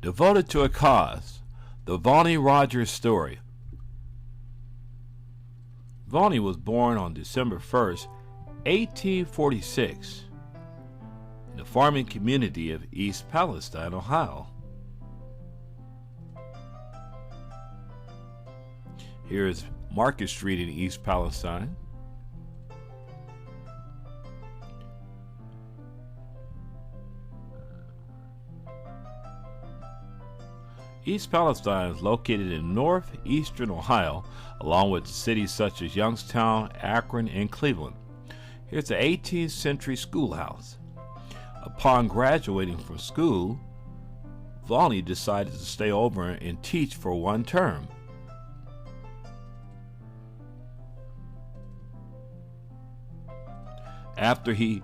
Devoted to a cause, the Volney Rogers story. Volney was born on December 1st, 1846, in the farming community of East Palestine, Ohio. Here is Market Street in East Palestine. East Palestine is located in northeastern Ohio, along with cities such as Youngstown, Akron, and Cleveland. Here's the 18th century schoolhouse. Upon graduating from school, Volney decided to stay over and teach for one term. After he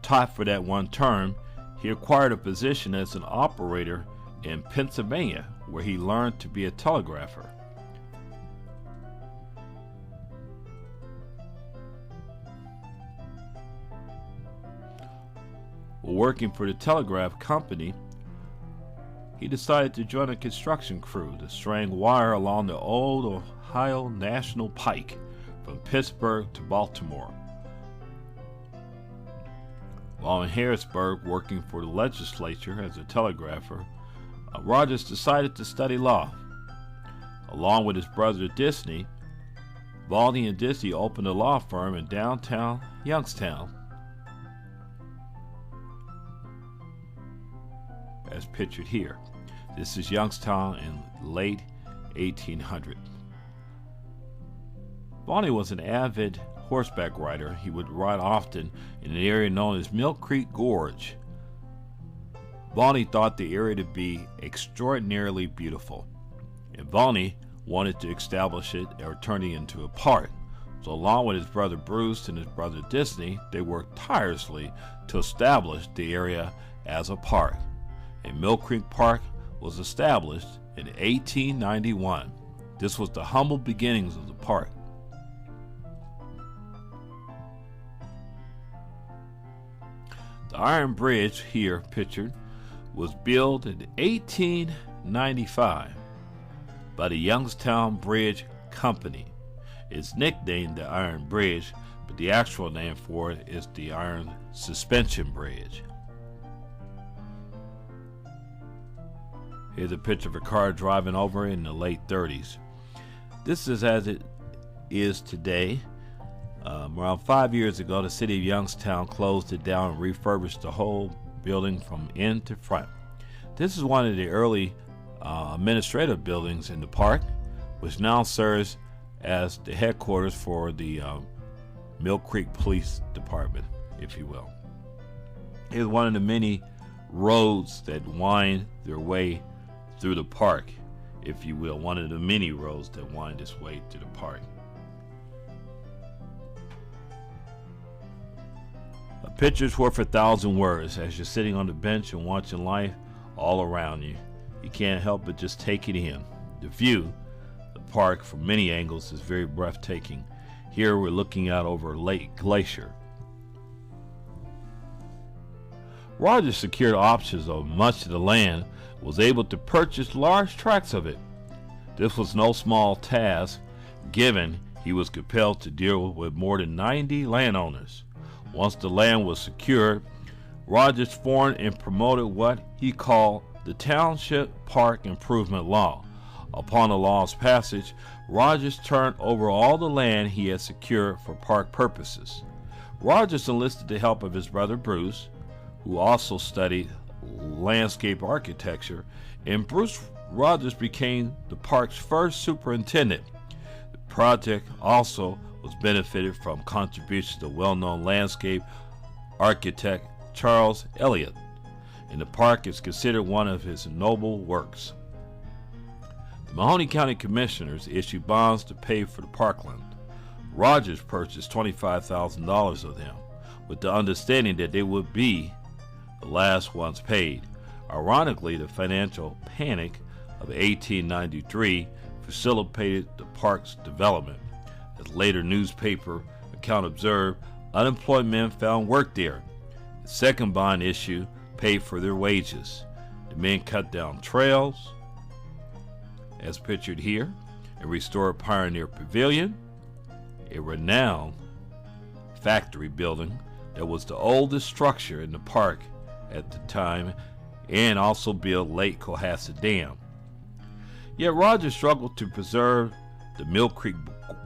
taught for that one term, he acquired a position as an operator in Pennsylvania, where he learned to be a telegrapher. While working for the telegraph company, he decided to join a construction crew to string wire along the old Ohio National Pike from Pittsburgh to Baltimore. While in Harrisburg working for the legislature as a telegrapher, Rogers decided to study law. Along with his brother Disney, Volney and Disney opened a law firm in downtown Youngstown, as pictured here. This is Youngstown in late 1800. Volney was an avid horseback rider. He would ride often in an area known as Mill Creek Gorge. Volney thought the area to be extraordinarily beautiful, and Volney wanted to establish it or turn it into a park. So along with his brother Bruce and his brother Disney, they worked tirelessly to establish the area as a park. And Mill Creek Park was established in 1891. This was the humble beginnings of the park. The Iron Bridge, here pictured, was built in 1895 by the Youngstown Bridge Company. It's nicknamed the Iron Bridge, but the actual name for it is the Iron Suspension Bridge. Here's a picture of a car driving over in the late 30s. This is as it is today. Around 5 years ago, the city of Youngstown closed it down and refurbished the whole building from end to front. This is one of the early administrative buildings in the park, which now serves as the headquarters for the Mill Creek Police Department, if you will. It's one of the many roads that wind their way through the park, if you will, one of the many roads that wind its way through the park. A picture's worth 1,000 words. As you're sitting on the bench and watching life all around you, you can't help but just take it in. The view, the park from many angles, is very breathtaking. Here we're looking out over Lake Glacier. Rogers secured options of much of the land, was able to purchase large tracts of it. This was no small task, given he was compelled to deal with more than 90 landowners. Once the land was secured, Rogers formed and promoted what he called the Township Park Improvement Law. Upon the law's passage, Rogers turned over all the land he had secured for park purposes. Rogers enlisted the help of his brother Bruce, who also studied landscape architecture, and Bruce Rogers became the park's first superintendent. The project also was benefited from contributions of well-known landscape architect Charles Elliott, and the park is considered one of his noble works. The Mahoney County Commissioners issued bonds to pay for the parkland. Rogers purchased $25,000 of them, with the understanding that they would be the last ones paid. Ironically, the financial panic of 1893 facilitated the park's development. As later newspaper account observed, unemployed men found work there. The second bond issue paid for their wages. The men cut down trails, as pictured here, and restored Pioneer Pavilion, a renowned factory building that was the oldest structure in the park at the time, and also built Lake Cohasset Dam. Yet Rogers struggled to preserve the Mill Creek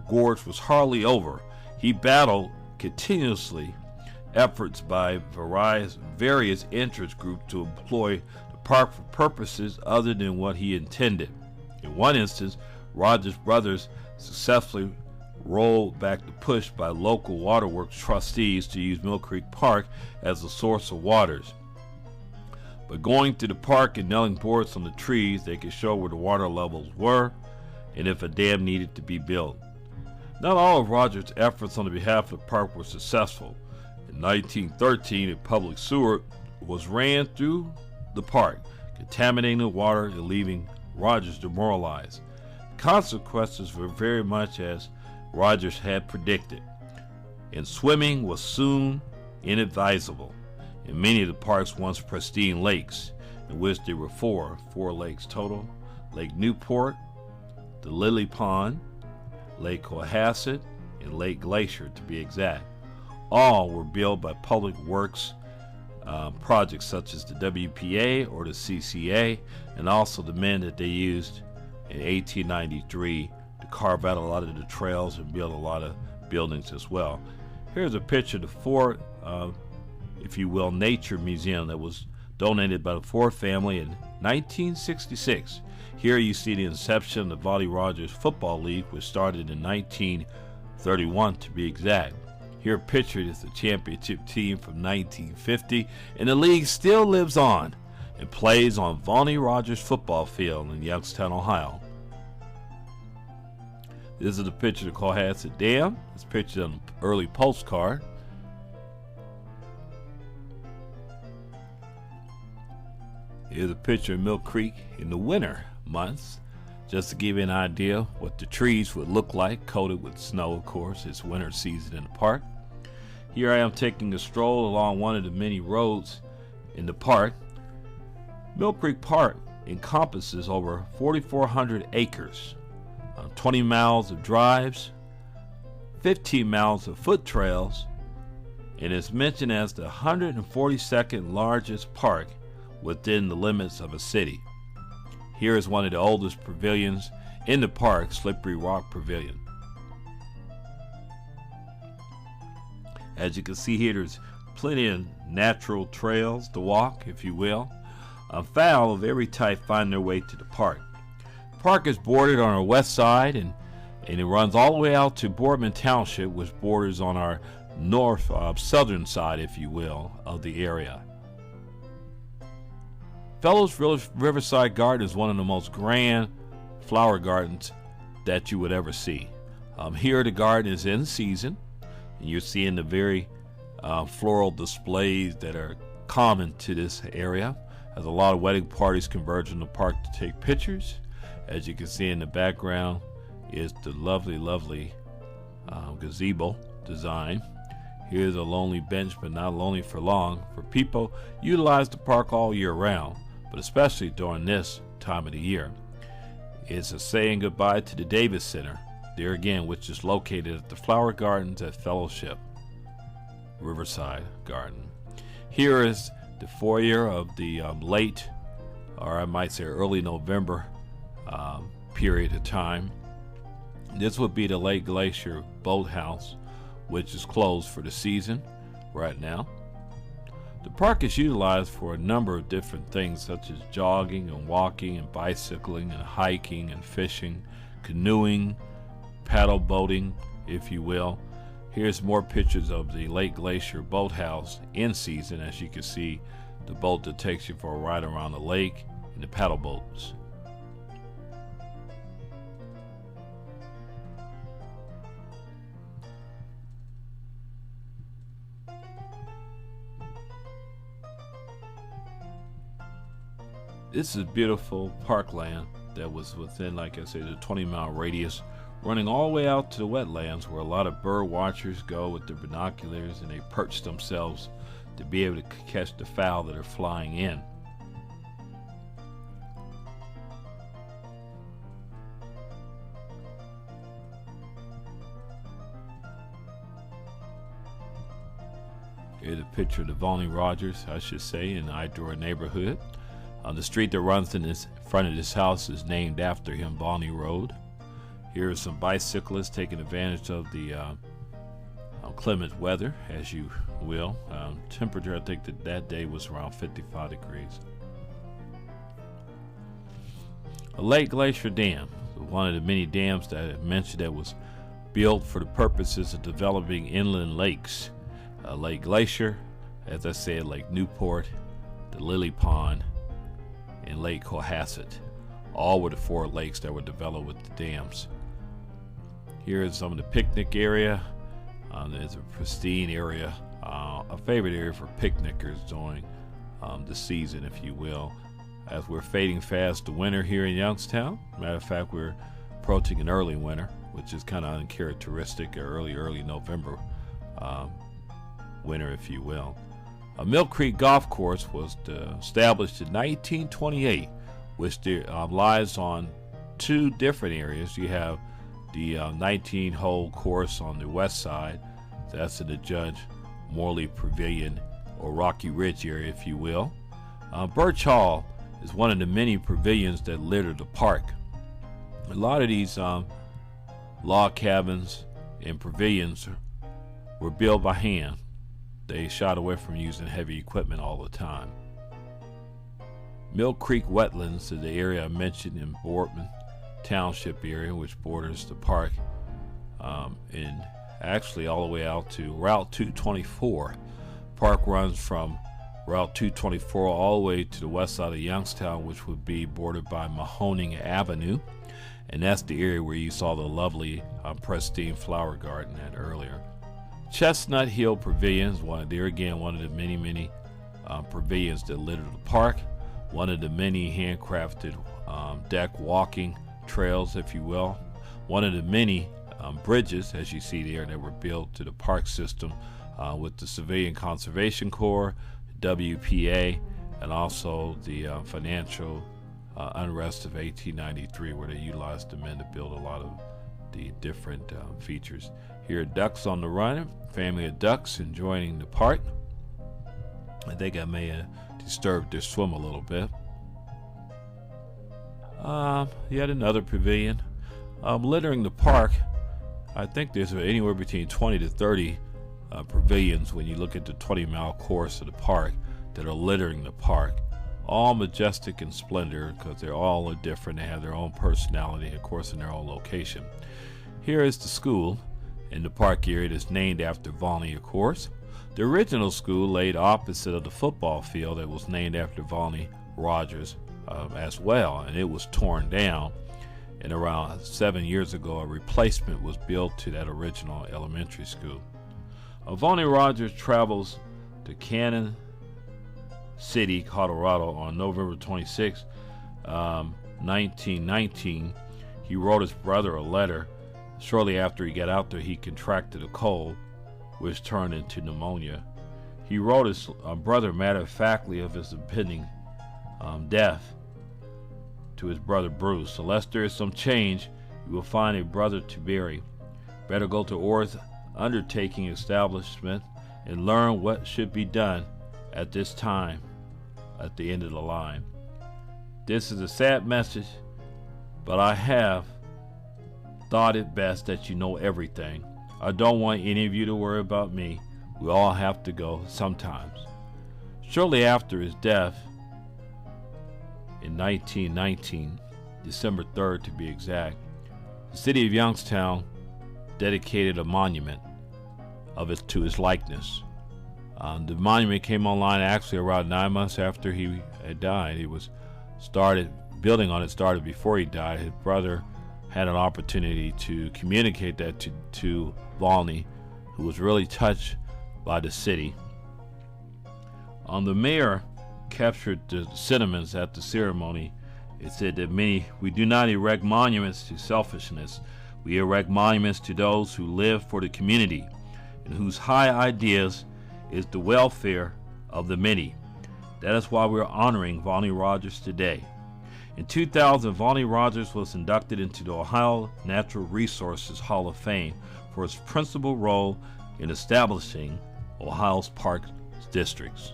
Gorge was hardly over. He battled continuously efforts by various interest groups to employ the park for purposes other than what he intended. In one instance, Rogers' brothers successfully rolled back the push by local waterworks trustees to use Mill Creek Park as a source of waters. By going to the park and nailing boards on the trees, they could show where the water levels were and if a dam needed to be built. Not all of Rogers' efforts on the behalf of the park were successful. In 1913, a public sewer was ran through the park, contaminating the water and leaving Rogers demoralized. The consequences were very much as Rogers had predicted, and swimming was soon inadvisable in many of the park's once pristine lakes, in which there were four lakes total: Lake Newport, the Lily Pond, Lake Cohasset, and Lake Glacier to be exact. All were built by public works projects such as the WPA or the CCA, and also the men that they used in 1893 to carve out a lot of the trails and build a lot of buildings as well. Here's a picture of the Ford, if you will, Nature Museum that was donated by the Ford family in 1966. Here you see the inception of the Volney Rogers Football League, which started in 1931 to be exact. Here pictured is the championship team from 1950, and the league still lives on and plays on Volney Rogers Football Field in Youngstown, Ohio. This is a picture of Cohasset Dam. It's pictured on an early postcard. Here's a picture of Mill Creek in the winter months, just to give you an idea what the trees would look like, coated with snow, of course. It's winter season in the park. Here I am taking a stroll along one of the many roads in the park. Mill Creek Park encompasses over 4,400 acres, 20 miles of drives, 15 miles of foot trails, and is mentioned as the 142nd largest park within the limits of a city. Here is one of the oldest pavilions in the park, Slippery Rock Pavilion. As you can see here, there's plenty of natural trails to walk, if you will. Fowl of every type find their way to the park. The park is bordered on our west side, and it runs all the way out to Boardman Township, which borders on our north southern side, if you will, of the area. Fellows Riverside Garden is one of the most grand flower gardens that you would ever see. Here the garden is in season, and you're seeing the very floral displays that are common to this area. There's a lot of wedding parties converge in the park to take pictures. As you can see in the background is the lovely gazebo design. Here's a lonely bench, but not lonely for long, for people utilize the park all year round, but especially during this time of the year. It's a saying goodbye to the Davis Center, there again, which is located at the Flower Gardens at Fellowship Riverside Garden. Here is the foyer of the late, or I might say early November period of time. This would be the Lake Glacier Boathouse, which is closed for the season right now. The park is utilized for a number of different things, such as jogging and walking and bicycling and hiking and fishing, canoeing, paddle boating, if you will. Here's more pictures of the Lake Glacier Boathouse in season. As you can see, the boat that takes you for a ride around the lake and the paddle boats. This is beautiful parkland that was within, like I said, a 20-mile radius, running all the way out to the wetlands, where a lot of bird watchers go with their binoculars and they perch themselves to be able to catch the fowl that are flying in. Here's a picture of the Volney Rogers, I should say, in the IDORA neighborhood. The street that runs in front of this house is named after him, Volney Road. Here are some bicyclists taking advantage of the clement weather, as you will. Temperature, I think that day was around 55 degrees. A Lake Glacier Dam, one of the many dams that I mentioned that was built for the purposes of developing inland lakes. Lake Glacier, as I said, Lake Newport, the Lily Pond, and Lake Cohasset. All were the 4 lakes that were developed with the dams. Here is some of the picnic area. There's a pristine area, a favorite area for picnickers during the season, if you will. As we're fading fast to winter here in Youngstown. Matter of fact, we're approaching an early winter, which is kind of uncharacteristic, or early November winter, if you will. A Mill Creek Golf Course was established in 1928, which lies on 2 different areas. You have the 19-hole course on the west side. That's in the Judge Morley Pavilion, or Rocky Ridge area, if you will. Birch Hall is one of the many pavilions that litter the park. A lot of these log cabins and pavilions were built by hand. They shied away from using heavy equipment all the time. Mill Creek Wetlands is the area I mentioned in Boardman Township area, which borders the park, and actually all the way out to Route 224. Park runs from Route 224 all the way to the west side of Youngstown, which would be bordered by Mahoning Avenue, and that's the area where you saw the lovely pristine flower garden at earlier. Chestnut Hill Pavilions, one of the many pavilions that litter the park. One of the many handcrafted deck walking trails, if you will. One of the many bridges, as you see there, that were built to the park system with the Civilian Conservation Corps, WPA, and also the financial unrest of 1893, where they utilized the men to build a lot of the different features. Here are ducks on the run, family of ducks enjoying the park. I think I may have disturbed their swim a little bit. Yet another pavilion. Littering the park, I think there's anywhere between 20 to 30 pavilions when you look at the 20-mile course of the park that are littering the park. All majestic and splendor, because they're all different. They have their own personality, of course, in their own location. Here is the school in the park area that's named after Volney, of course. The original school laid opposite of the football field that was named after Volney Rogers as well, and it was torn down. And around 7 years ago, a replacement was built to that original elementary school. Volney Rogers travels to Cannon City, Colorado on November 26, 1919. He wrote his brother a letter. Shortly after he got out there, he contracted a cold, which turned into pneumonia. He wrote his brother matter-of-factly of his impending death to his brother Bruce. Unless there is some change, you will find a brother to bury. Better go to Orr's undertaking establishment and learn what should be done at this time at the end of the line. This is a sad message, but I have thought it best that you know everything. I don't want any of you to worry about me. We all have to go sometimes. Shortly after his death in 1919, December 3rd to be exact, the city of Youngstown dedicated a monument to his likeness. The monument came online actually around 9 months after he had died. It was building on it started before he died. His brother had an opportunity to communicate that to Volney, who was really touched by the city. The mayor captured the sentiments at the ceremony. It said that we do not erect monuments to selfishness. We erect monuments to those who live for the community and whose high ideas is the welfare of the many. That is why we're honoring Volney Rogers today. In 2000, Volney Rogers was inducted into the Ohio Natural Resources Hall of Fame for his principal role in establishing Ohio's park districts.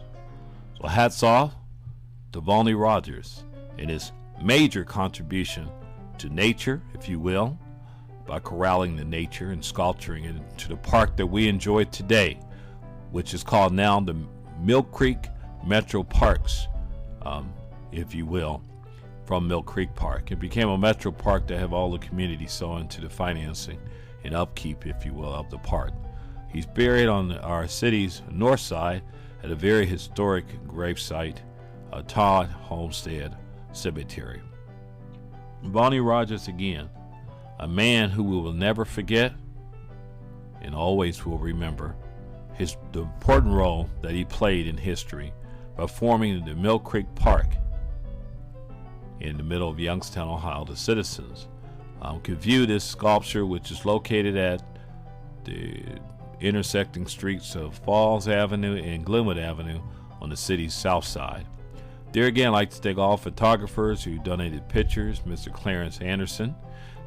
So hats off to Volney Rogers and his major contribution to nature, if you will, by corralling the nature and sculpturing it into the park that we enjoy today, which is called now the Mill Creek Metro Parks, if you will, from Mill Creek Park. It became a metro park to have all the community so into the financing and upkeep, if you will, of the park. He's buried on our city's north side at a very historic gravesite, Todd Homestead Cemetery. Volney Rogers, again, a man who we will never forget and always will remember the important role that he played in history by forming the Mill Creek Park in the middle of Youngstown, Ohio. The citizens could view this sculpture, which is located at the intersecting streets of Falls Avenue and Glenwood Avenue on the city's south side. There again, I'd like to thank all photographers who donated pictures, Mr. Clarence Anderson,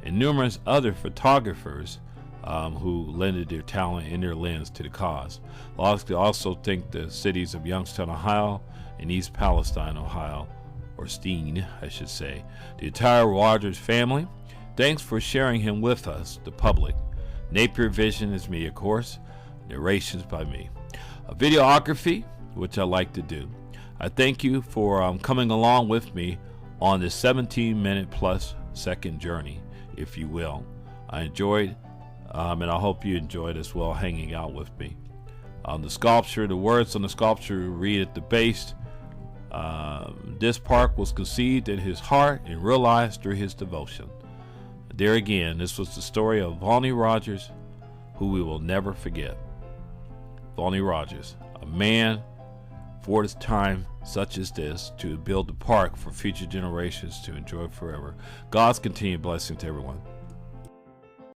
and numerous other photographers who lended their talent and their lens to the cause. I'd like to also thank the cities of Youngstown, Ohio, and East Palestine, Ohio, or Steen, I should say. The entire Rogers family, thanks for sharing him with us, the public. Napier Vision is me, of course. Narrations by me. A videography, which I like to do. I thank you for coming along with me on this 17-minute plus second journey, if you will. I enjoyed, and I hope you enjoyed as well, hanging out with me. The sculpture, the words on the sculpture read at the base, this park was conceived in his heart and realized through his devotion. There again, this was the story of Volney Rogers, who we will never forget. Volney Rogers, a man for this time such as this, to build the park for future generations to enjoy forever. God's continued blessing to everyone.